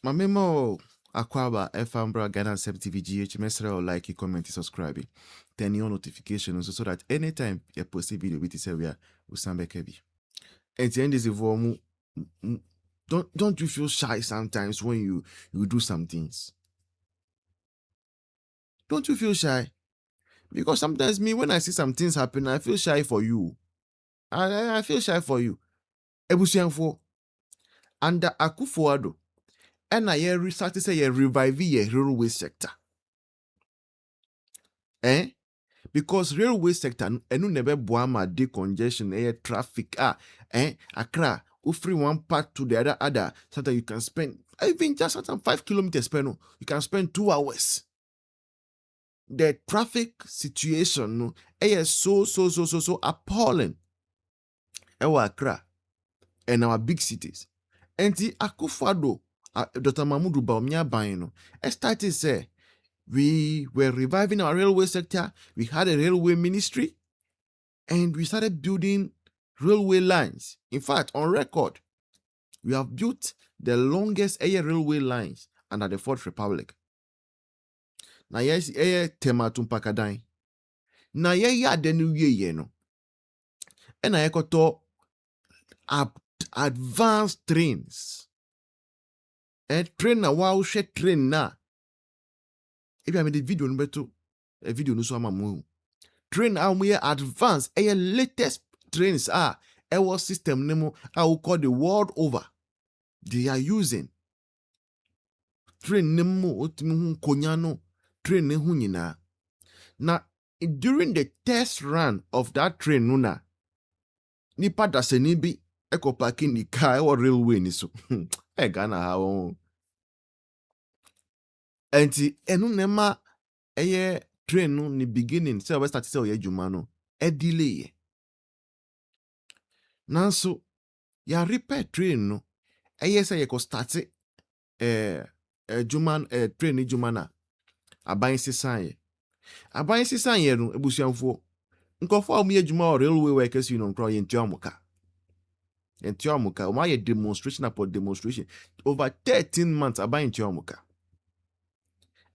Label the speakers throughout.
Speaker 1: My memo Aquaba Fambra Ghana Eeii GHs mesra like, comment, subscribe, turn on notifications so that anytime you post a video with this area will sound back heavy. And the end is don't you feel shy sometimes when you do some things? Don't you feel shy? Because sometimes me, when I see some things happen, I feel shy for you. I feel shy for you. Ebusianfo under Akufo-Addo, and I start to say revive the railway sector. Because railway sector enu never boama decongestion traffic Accra free one part to the other so that you can spend even just 5 kilometers per no, you can spend 2 hours. The traffic situation no is so appalling. Ewa Accra and our big cities. And the Akufo-Addo, Dr. Mahmoud Bawumia Bayino, started say we were reviving our railway sector. We had a railway ministry, and we started building railway lines. In fact, on record, we have built the longest railway lines under the Fourth Republic. Na yes, tema tumpakadai. Na ya denu ye no. And na yekoto advanced trains. Train na wow train na. If I made the video number a video no so amamu. Train are more advanced. Latest trains are our system nemo I will call the world over. They are using train nemo otimu konyano train ne hunyina. Now during the test run of that train nuna nipa dasenibi eko parking the car or railway ni so. Ghana how enti enu nema train no ni beginning say we start say oye juma no delay nanso ya repair train no say ye ko start juma train ni juma na aban sisan ye no ebusuanfo nkofo am ye juma or railway workers you know nkro ye ntiamuka o ma ye demonstration upon demonstration over 13 months aban ntiamuka.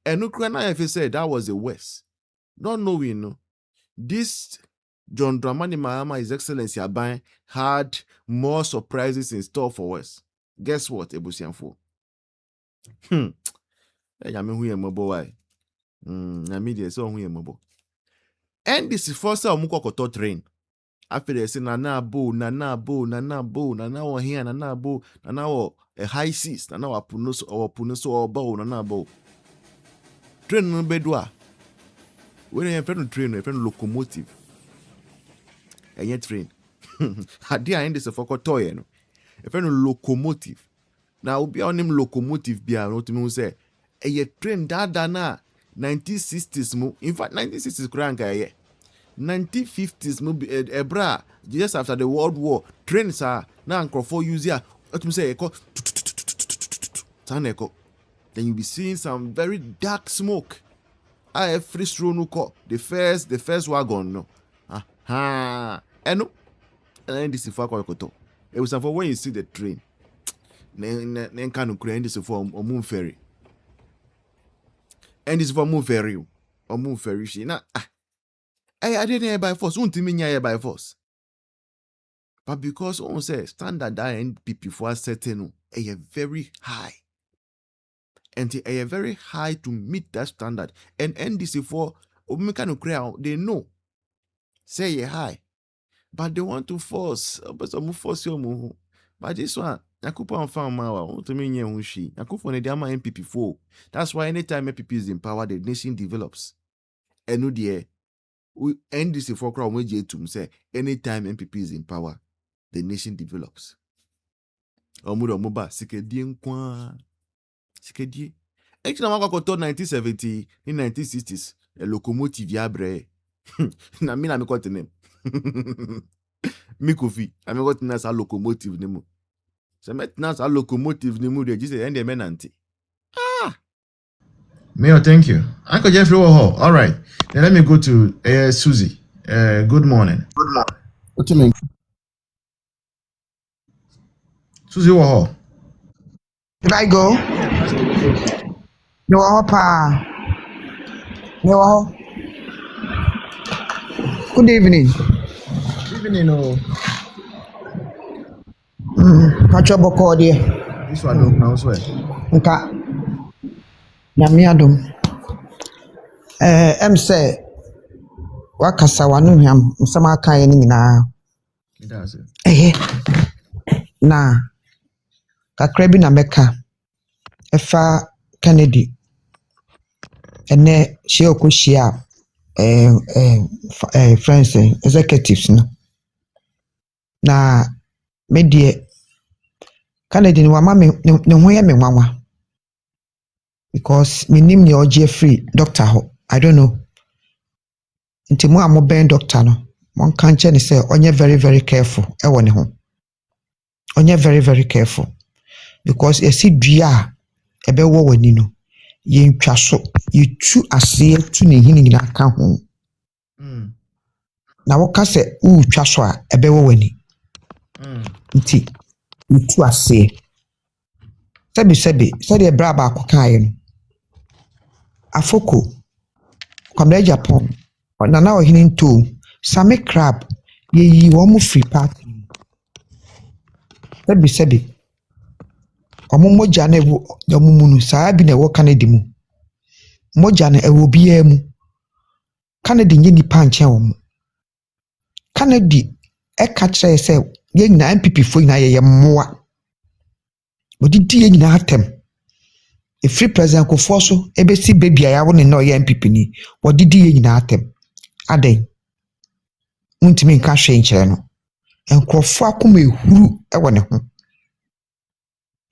Speaker 1: And Ukraine said that was the worst. Not knowing, no, this John Dramani Mahama, His Excellency Aban, had more surprises in store for us. Guess what, Ebusianfo? And this is first time we train. After they say nana bo, here, nana bo, a high seas, nana punuso or bow, nana bo. Train no bedwa. When you friend train, you friend locomotive. And yet train. Hadi I end this for toy no. A friend locomotive. Now be on him locomotive bia no to me say a train that na 1960s mo. In fact 1960s kranka ye. 1950s mo bra just after the World War trains are now for use here. What me say echo. Then you'll be seeing some very dark smoke. I have free through no call. The first wagon no. And then this is for Koto. It was for when you see the train. Then can create this for moon ferry. And this for moon ferry. Or moon ferry. She na I didn't hear by force. Won't mean hear by force. But because on say standard NPP for certain a very high. And they are very high to meet that standard. And NDC for they know. Say ye high. But they want to force. But some force you. But this one, Yakupo and Farmawa, to me, Yakushi. Yakupo and Dama MPP 4. That's why anytime MPP is in power, the nation develops. And no dear. NDC for crowd to say anytime MPP is in power, the nation develops. Omudo Moba, Sikedien Kwa. Actually, I'm going to 1970 in 1960s. A locomotive yabre. Na me na got the name. Mikofi. I'm going to nasa locomotive name. So met nasa locomotive name. They just end the menanti.
Speaker 2: Mayor, thank you. Uncle Jeffrey Hall. All right. Then let me go to Susie. Good morning.
Speaker 3: Good morning. What do you mean?
Speaker 2: Susie Hall.
Speaker 3: Can I go? Me wɔ hɔ paa. Me wɔ hɔ. Good evening.
Speaker 2: Evening, oh.
Speaker 3: Patro bɔkɔɔ deɛ.
Speaker 2: This one don't pronounce well.
Speaker 3: Nka. Nyame adom. Ɛm sɛ wakasa wano hwam nsɛm aka yɛ ne nyinaa.
Speaker 2: That's it.
Speaker 3: Na kakra bi na mɛka ɛfa Kennedy ɛnɛ hyia okɔhyia friends executives no na me deɛ Kennedy no wama me ne ho yɛ me nwanwa because me nim ne ɔgye free doctor hɔ I don't know nti mo a mo bɛn doctor no mo nka nkyɛ ne sɛ ɔnyɛ very very careful ɛwɔ ne ho ɔnyɛ very very careful because yɛsi dua a ɛbɛwɔ w'ani no yɛntwa so yɛtu aseɛ tu ne hini nyinaa ka ho na wɔka sɛ wotwa so a ɛbɛwɔ w'ani nti yɛtu aseɛ sɛbi sɛdeɛ bra baako kaeɛ no afoko kwamda Japan nana ɔhene ntoo same crab yɛyi wɔn mo free party sɛbi ɔmo mogya na ɛwɔ ɔmo mu no saa bi na ɛwɔ Kennedy mu mogya na ɛwɔ biara mu Kennedy nye nipa nkyɛn wɔ mu Kennedy ɛka kyerɛ sɛ yɛn nyinaa MPP fo nyinaa yɛyɛ mmoa wɔdidi yɛn nyinaa atɛm efiri president Kufuor so ebesi baby a yawo ne na ɔyɛ MPP ni wɔdidi yɛn nyinaa atɛm adan ntumi nka hwɛ nkyerɛ no nkurɔfoɔ akoma ehuru ɛwɔ ne ho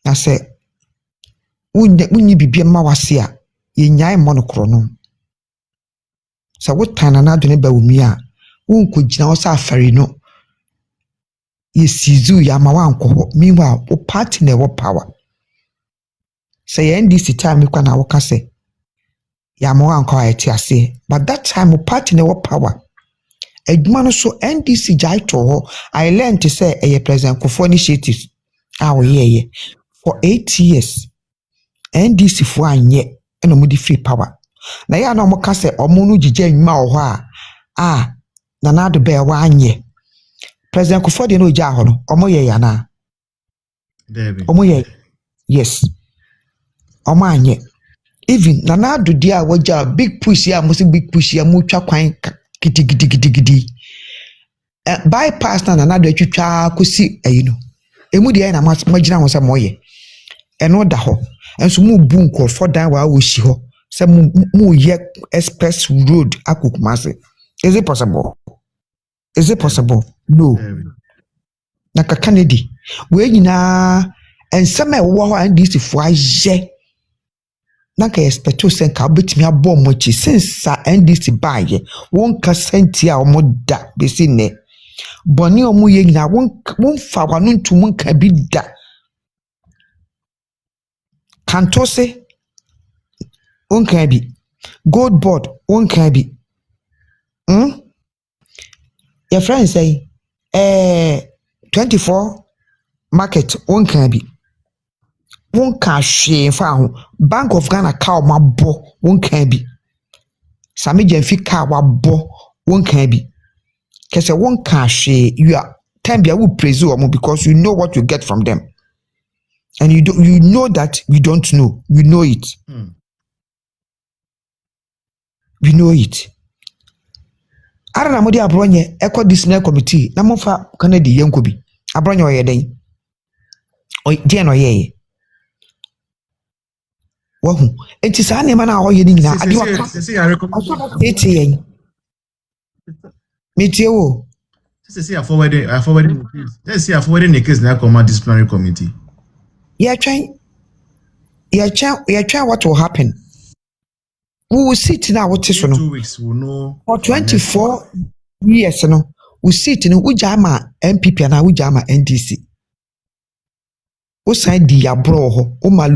Speaker 3: na sɛ wunyi bibia ma wase a yenyae mmɔ no korɔ no sɛ wotan na adwene ba wo mi a wonkɔgyina hɔ sɛ afɛre no yɛsizu yɛ ama wankɔ hɔ meanwhile wo party na ɛwɔ power sɛ yɛ NDC time kwa na woka sɛ yɛ ama wankɔ a yɛte aseɛ but that time wo party na ɛwɔ power adwuma no so NDC gyae to hɔ I learned to say ɛyɛ president Kufuor initiatives a wɔyɛɛyɛ for 8 years NDC fo anyɛ ɛna ɔmo di free power na yɛ na ɔmo ka sɛ ɔmo no gyigya nnwuma wɔ hɔ a na nado bɛɛ wanyɛ president Kufuor de no ogya hɔ no ɔmo yɛ yana ɔmo yɛ yes ɔmo anyɛ even na nado di a wɔgya big push a mo se big push a mo twa kwan gidigidi bypass na nado atwitwa kosi ayi no emu de na magyina ho sɛ mo yɛ ɛno da hɔ enso mu bu nkurɔfo dan wa wo hyi hɔ sɛ mu yɛ express road akokumase is it possible no na ka Kennedy we nyinaa ensɛm a ɛwɔ hɔ a NDC fo ayɛ na ka expect sɛ ka obetimi abɔ mo akyi since NDC baayɛ won ka senti a ɔmo da besi ne bɔne ɔmo yɛ nyinaa won fa wano ntum nka bi da kanto se wonka bi gold board wonka bi your friend say 24 market wonka bi wonka hwe fa ho Bank of Ghana ka mabo wonka bi same jamfi ka wabo wonka bi kese wonka hwe you are time bia wo praise omo because you know what you get from them and you know that we don't know we know it we know it ara na modi abronye eco disciplinary committee na mofa Kennedy yenko bi abronye oyeden die no yeye wahu enti saa ne ma na oyɛ ni nyina ade waka eti yen metie wo
Speaker 2: see a forwarding let's see a forwarding the case na come disciplinary committee
Speaker 3: you're trying what will happen. We will sit now what is
Speaker 2: 2 weeks we'll know
Speaker 3: for 24 years no we sit in ujama MPP and ujama NDC o sign di abro ho o ma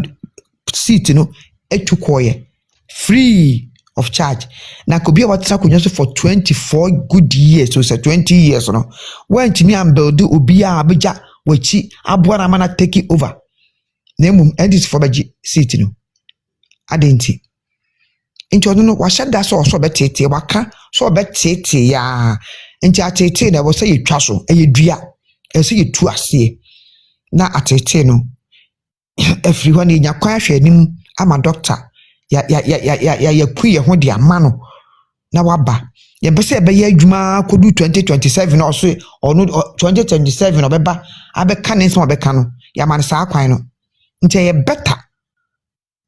Speaker 3: sit no etukoye free of charge na ko bia what sakonyo for 24 good years so say 20 years no when timi am build obi a abeja wachi aboa na mana take it over Name NDC for beji seat no. Adenti. Into no washa da so betete waka so betete ya. Into atete na was say you twaso e dua. E say you tu ase. Na atete no. Everyone in your kwan hwe anim ama doctor. Ya pu ye ho de ama no. Na waba. Ya bese be ye adwuma kodu 2027 na so or no 2027 obeba abeka ne nso obeka no. Ya man sa kwan no. Nti ye better.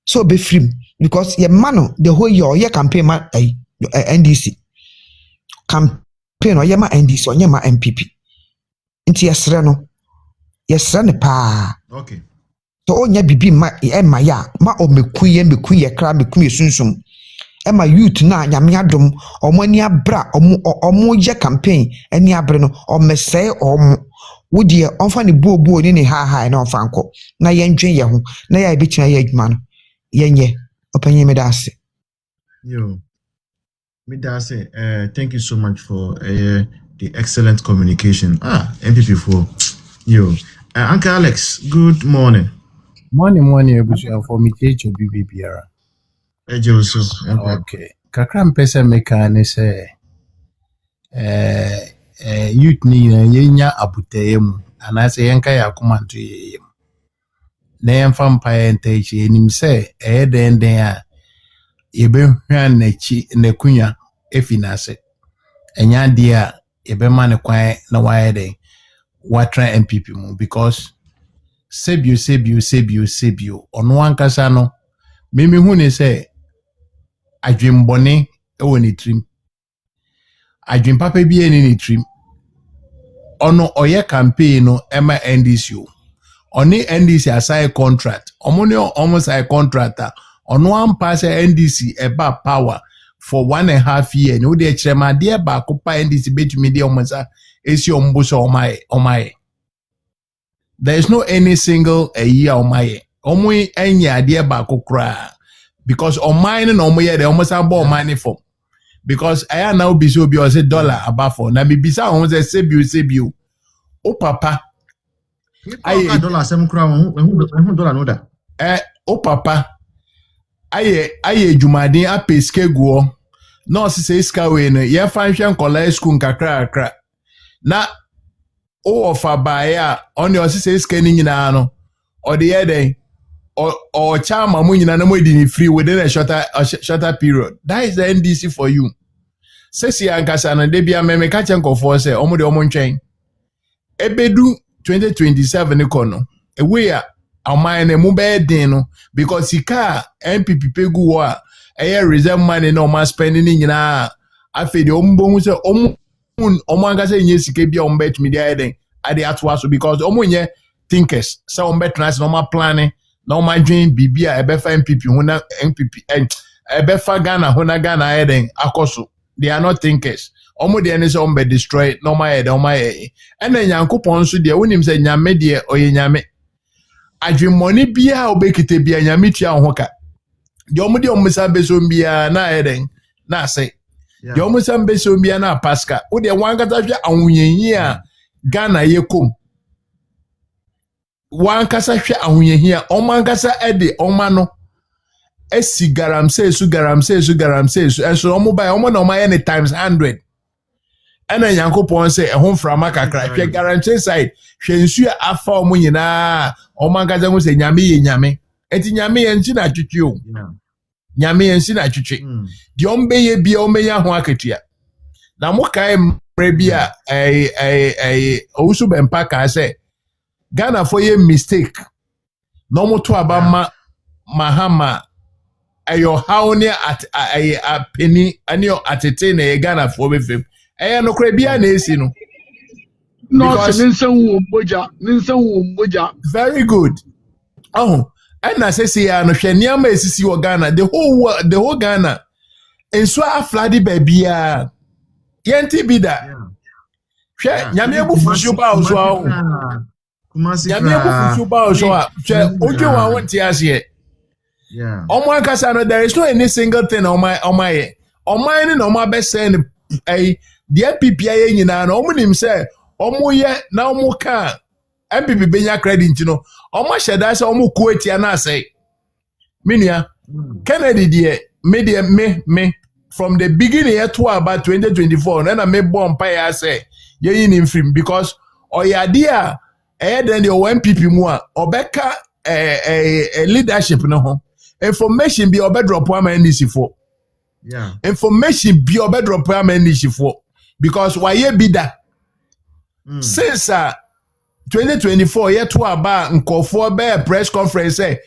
Speaker 3: So be free because your man the whole year campaign ma NDC campaign or ye ma NDC or ye ma MPP. Inti yesre no yesre ne pa.
Speaker 2: Okay.
Speaker 3: So onya bibi ma ma ya ma o meku ye kra meku ye sunsum. E ma youth na nyame adom omani abra omo ye campaign eni abre no o mesai omo wodi onfa ne buobuo ni ne ha na onfa nko na ye ndwen ye ho na ya ebitina ye adwuma no yenye openye me dase.
Speaker 2: Yo, me dase. Thank you so much for the excellent communication. MPP for yo. Uncle Alex, good morning.
Speaker 4: Morning, Ebusu, for me, teach BBBR. Okay. Kakra mpesa meka ne se youth ni yenya abuteye mu anase yenka yakomanto yeyem. Na yemfa mpaye ntechi enim se den a yebehwa nachi nakunya efinase. Enya de a yebema ne kwan na waye den watra MPP mu because sebio ono ankasa no mimi hu ne se adwembone ewo ne trim adwempapa bi eni ne trim ono oye campaign no ema NDC o oni NDC assign contract omo ne omo sign contractor ono ampa se NDC eba power for 1.5 years no de kirema de ba ko pa NDC betumi de omo sa esi ombo so omaye. There is no any single a year omaye omo enya de ba ko kra because on mine no omo ye de omo sa bo money for because I now be so be say dollar above for na me bisa on say sebio o papa
Speaker 2: aye dollar sem kra won dollar no da
Speaker 4: o papa aye jumadin apeske go no say iska we no ye fan hwen college school kakra na o ofa bae on your say iska ni nyina no o de ye den or chama mu nyina na mo di free within a shorter period. That is the NDC for you. Sesi ankasa na de bia me ka chenkofo se omo de omo ntwen ebedu 2027 kono ewe a aman na mu be den no because sika MPP pegu wo a reserve money na omo spend ni nyina afi de omo hu se omo ankasa nye sika bia omo bet me dey den ade atwa so because omo nye thinkers so omo bet na omo planning na omo adwen bibia ebefa MPP hu na MPP ebefa Ghana eden akoso. They are not thinkers. Omo de ene se ombe destroy no ma ye ene Nyankopon so de wonim se nyame de oye nyame adwemmoni bia obekite bia nyame tua ho ka de omo de omo sa beso bia na eden na se de omo sa beso bia na pasca wo de wankata hwe ahunyehi a Ghana ye kom wankasa hwe ahunyehi a omo ankasa ede oma no esi garamse su eso omo bai omo na omo ye times 100 ena Nyankopon se ehon frama kakra hwe garamse side hwe nsu afa omo nyina omo angaza ngo se nyame ye nyame enti nyame ye nti na twetwe o nyame ye nsi na twetwe di ombe ye bia omenya ho akatua na mo kai mre bia owusu bempa ka se Ghana for ye mistake no mo to abama Mahama ayo hauni a penny anyo atete na Ghana for be fem no kra bia na esi no
Speaker 5: ninsan
Speaker 4: very good and na say ya no hwe niam esisi wo Ghana the whole Ghana enso afladi babia yenti bida hwe nyame ebu fusu ba oso aho nyame ebu fusu ba oso a hwe ojo wa wonti ase omo ankasa no there is no any single thing on my ni no ma be send the MPP aye nyina no omo nim say omo ye na omo ka MPP benya credit no Omo sheda say omo kuetia na say. Minia Kennedy dear me from the beginning to about 2024 then I made bomb pay say ye in film because oya dia then the MPP mu obeka leadership no ho information be obedrop am NDC for information be obedrop am NDC for because why ye be that since 2024 ye to about nkofo be press conference say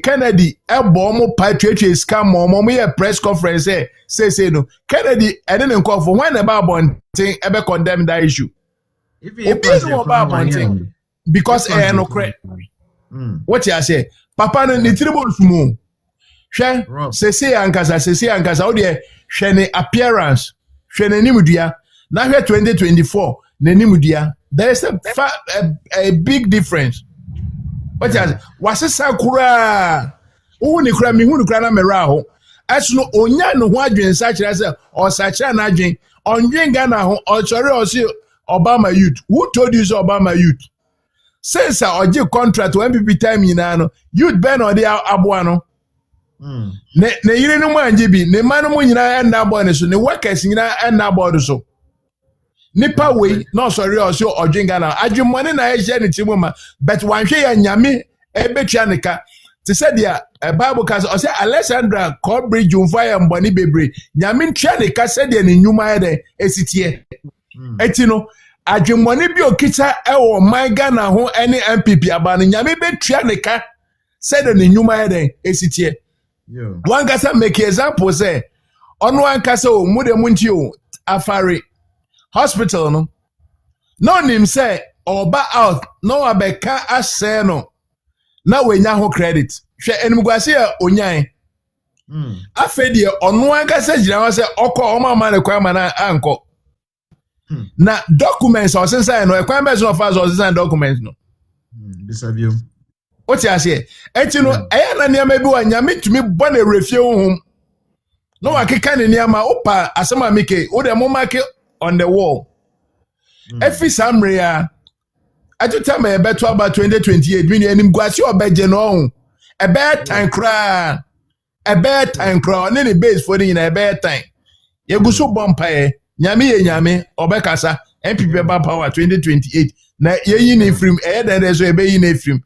Speaker 4: Kennedy ebomo patriot scam mo ye press conference say no Kennedy I didn't call for when about bonting ebe condemn that issue because no credit what you say papa no ni tribal sumo hwe say ankasa o de hwe ne appearance hwe ne nimdua na hwe 2024 ne nimdua there is a big difference. What is was sakura? Who ni kura mi hu ni kura na mera ho. Aso onya no ho adwen sa kire se o sa kire na adwen ondwen Ghana ho o sori o si Obama youth. Who told you so Obama youth? Since oje contract when people time nyina no youth ben o dey aboa no. Ne yire no mu anje bi ne man no mu nyina enda abo ne so ne workers nyina enda abo do so. Nipa way no sorry o so odwen na adwumone na ye ne timu ma but wan hwe ya nyame ebetua neka te said dia bible case o say Alexandra Corbridge fire mboni bebre nyame ntua neka said dia ne nyuma ye de esitie eti no adwumone bi okita ewo man Ghana ho ene MPP aba no nyame betua neka said ne nyuma ye de esitie wan gasa make example say ono wan kasa o mu de mu nti o afare hospital no nim say oba out no abeka ase no na wenya ho credit hwe enimguase ya onyan afedi ono ankasa gira wa say okọ ọma ne kwa ma na anko na documents o sensa no ekwan be so fa so sensa documents no
Speaker 2: bisabio
Speaker 4: what you say enti no eya na niam bi wa nyame tumi bo na refie honhom no akeka ne niam opa asema mike wo de mo make on the wall. Every samria I to tell me about 2028 meaning enim guasi obeje no a bad time cry on any base for in a bad time ye go so bompae nyame obekasa MPP ba power 2028 na ye yin film there so ebe yin film